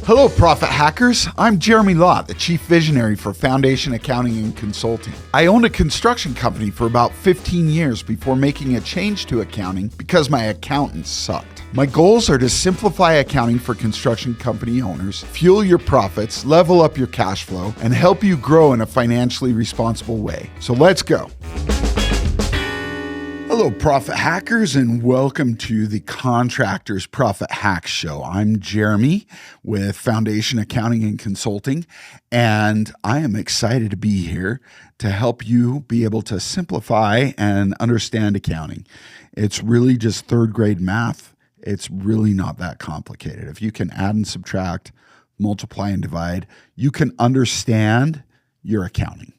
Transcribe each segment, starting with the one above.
Hello, Profit Hackers. I'm Jeremy Lott, the Chief Visionary for Foundation Accounting and Consulting. I owned a construction company for about 15 years before making a change to accounting because my accountants sucked. My goals are to simplify accounting for construction company owners, fuel your profits, level up your cash flow, and help you grow in a financially responsible way. So let's go. Hello, Profit Hackers, and welcome to the Contractors Profit Hack Show. I'm Jeremy with Foundation Accounting and Consulting, and I am excited to be here to help you be able to simplify and understand accounting. It's really just third grade math. It's really not that complicated. If you can add and subtract, multiply and divide, you can understand your accounting,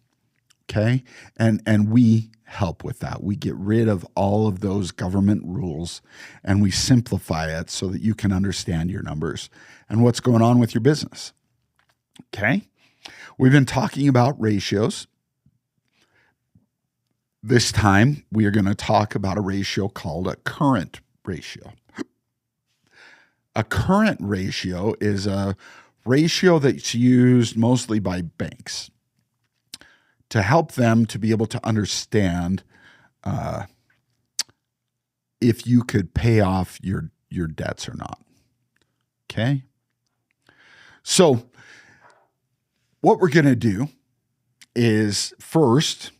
okay? And we help with that. We get rid of all of those government rules and we simplify it so that you can understand your numbers and what's going on with your business. Okay? We've been talking about ratios. This time we are going to talk about a ratio called a current ratio. A current ratio is a ratio that's used mostly by banks to help them to be able to understand if you could pay off your debts or not. Okay? So what we're going to do is first,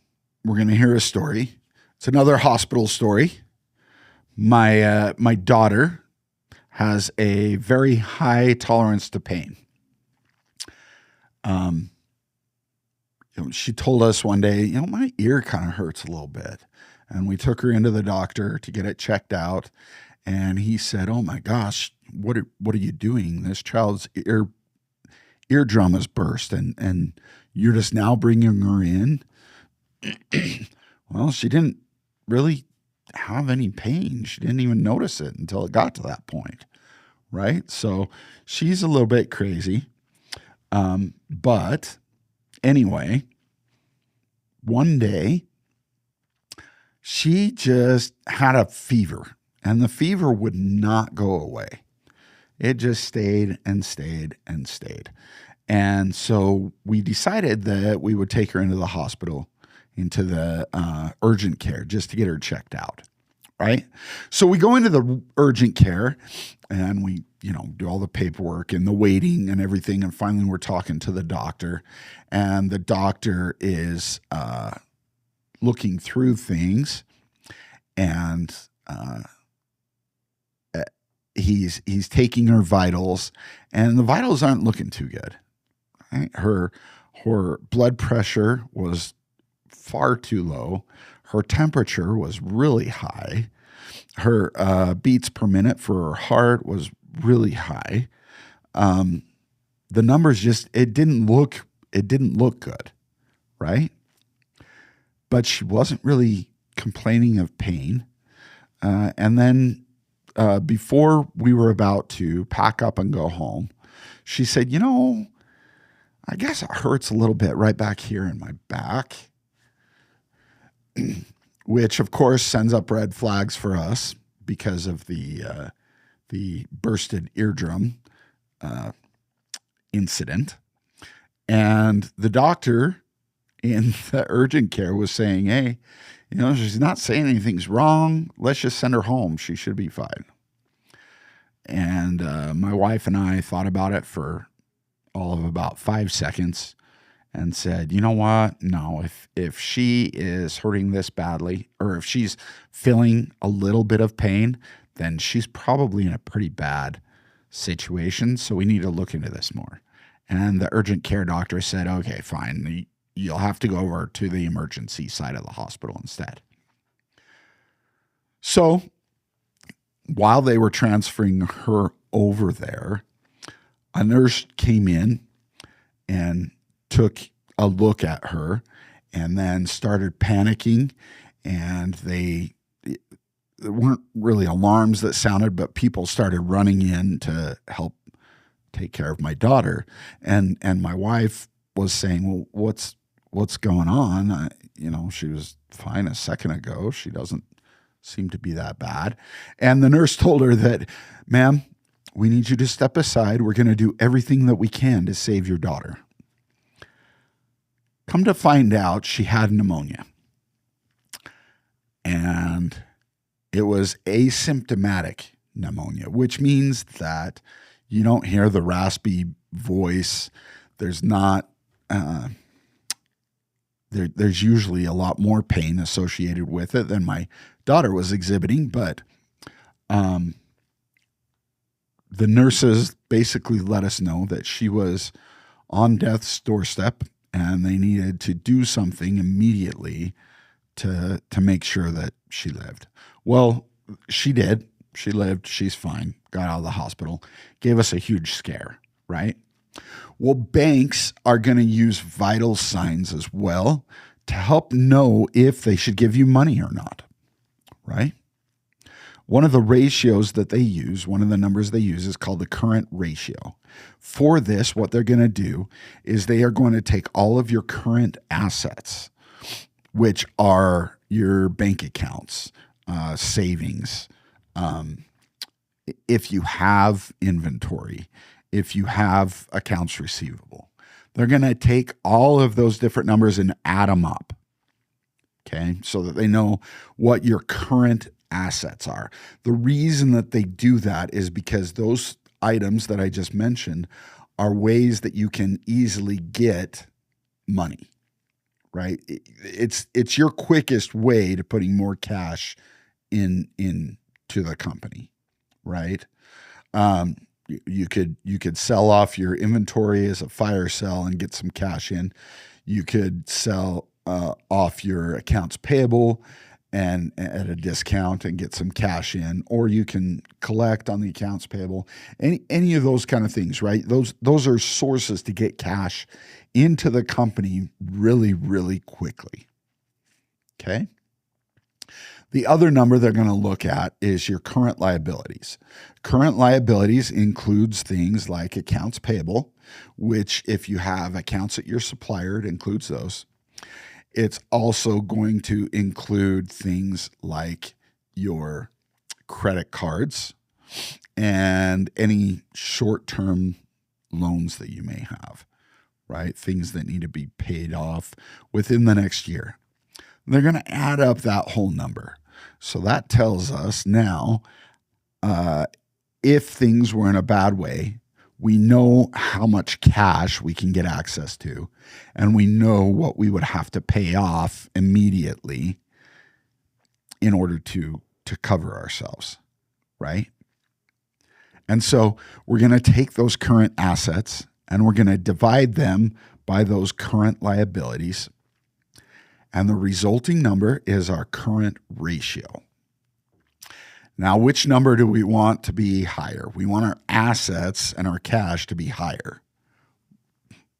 we're going to hear a story. It's another hospital story. My daughter has a very high tolerance to pain. She told us one day, my ear kind of hurts a little bit. And we took her into the doctor to get it checked out. And he said, oh my gosh, what are you doing? This child's eardrum has burst and you're just now bringing her in? Well, she didn't really have any pain. She didn't even notice it until it got to that point, right? So she's a little bit crazy. But anyway, one day she just had a fever and the fever would not go away. It just stayed and stayed and stayed. And so we decided that we would take her into the hospital, into the urgent care, just to get her checked out, right? So we go into the urgent care and we do all the paperwork and the waiting and everything. And finally we're talking to the doctor and the doctor is looking through things and he's taking her vitals and the vitals aren't looking too good. Right? Her blood pressure was far too low. Her temperature was really high. Her beats per minute for her heart was really high. The numbers it didn't look good, right? But she wasn't really complaining of pain. And then before we were about to pack up and go home, she said, I guess it hurts a little bit right back here in my back, which of course sends up red flags for us because of the bursted eardrum incident. And the doctor in the urgent care was saying, hey, she's not saying anything's wrong. Let's just send her home. She should be fine. And my wife and I thought about it for all of about 5 seconds and said, you know what? No, if she is hurting this badly, or if she's feeling a little bit of pain, then she's probably in a pretty bad situation. So we need to look into this more. And the urgent care doctor said, okay, fine. You'll have to go over to the emergency side of the hospital instead. So while they were transferring her over there, a nurse came in and took a look at her and then started panicking. And there weren't really alarms that sounded, but people started running in to help take care of my daughter. And my wife was saying, well, what's going on? She was fine a second ago. She doesn't seem to be that bad. And the nurse told her that, ma'am, we need you to step aside. We're going to do everything that we can to save your daughter. Come to find out, she had pneumonia. And it was asymptomatic pneumonia, which means that you don't hear the raspy voice. There's not, there's usually a lot more pain associated with it than my daughter was exhibiting, but the nurses basically let us know that she was on death's doorstep and they needed to do something immediately to make sure that she lived. Well, she did. She lived. She's fine. Got out of the hospital. Gave us a huge scare, right? Well, banks are going to use vital signs as well to help know if they should give you money or not, right? One of the ratios that they use, one of the numbers they use is called the current ratio. For this, what they're going to do is they are going to take all of your current assets, which are your bank accounts, savings, if you have inventory, if you have accounts receivable. They're going to take all of those different numbers and add them up, okay, so that they know what your current assets are. The reason that they do that is because those items that I just mentioned are ways that you can easily get money, right? It's your quickest way to putting more cash into the company, right? You could sell off your inventory as a fire sale and get some cash in. You could sell off your accounts payable and at a discount and get some cash in, or you can collect on the accounts payable. Any of those kind of things, right? Those are sources to get cash into the company really, really quickly. Okay. The other number they're going to look at is your current liabilities. Current liabilities includes things like accounts payable, which if you have accounts at your supplier, it includes those. It's also going to include things like your credit cards and any short-term loans that you may have, right? Things that need to be paid off within the next year. They're going to add up that whole number. So that tells us now, if things were in a bad way, we know how much cash we can get access to, and we know what we would have to pay off immediately in order to cover ourselves, right? And so we're going to take those current assets and we're going to divide them by those current liabilities. And the resulting number is our current ratio. Now, which number do we want to be higher? We want our assets and our cash to be higher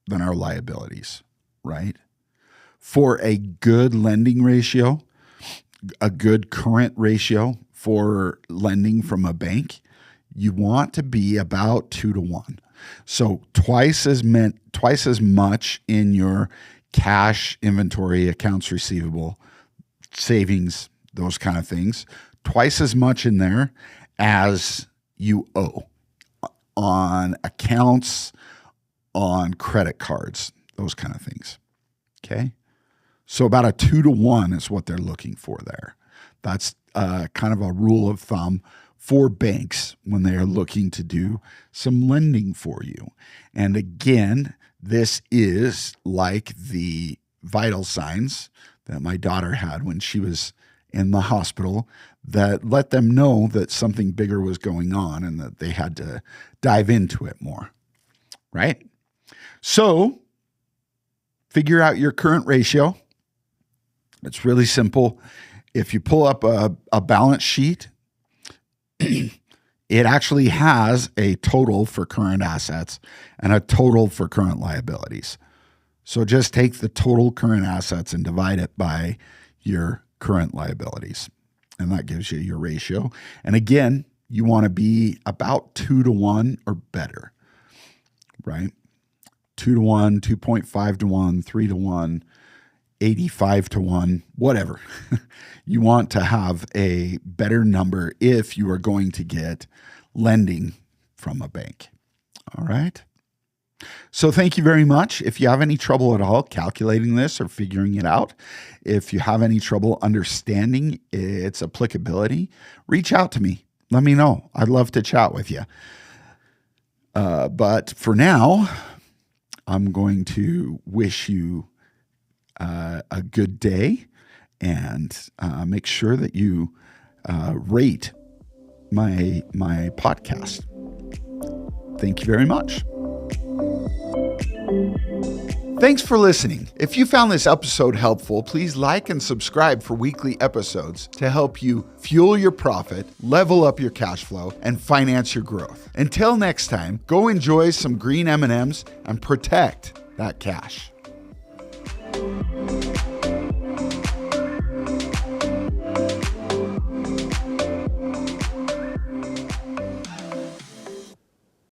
than our liabilities, right? For a good lending ratio, a good current ratio for lending from a bank, you want to be about 2-to-1. So twice as much in your cash, inventory, accounts receivable, savings, those kind of things, twice as much in there as you owe on accounts, on credit cards, those kind of things. Okay. So about a 2-to-1 is what they're looking for there. That's kind of a rule of thumb for banks when they are looking to do some lending for you. And again, this is like the vital signs that my daughter had when she was in the hospital that let them know that something bigger was going on and that they had to dive into it more, right? So figure out your current ratio. It's really simple. If you pull up a balance sheet, it actually has a total for current assets and a total for current liabilities. So just take the total current assets and divide it by your current liabilities. And that gives you your ratio. And again, you want to be about 2-to-1 or better, right? 2-to-1, 2.5-to-1, 3-to-1, 85-to-1, whatever. You want to have a better number if you are going to get lending from a bank. All right. So thank you very much. If you have any trouble at all calculating this or figuring it out, if you have any trouble understanding its applicability, reach out to me. Let me know. I'd love to chat with you. But for now, I'm going to wish you a good day, and make sure that you rate my podcast. Thank you very much. Thanks for listening. If you found this episode helpful, please like and subscribe for weekly episodes to help you fuel your profit, level up your cash flow, and finance your growth. Until next time, go enjoy some green M&Ms and protect that cash.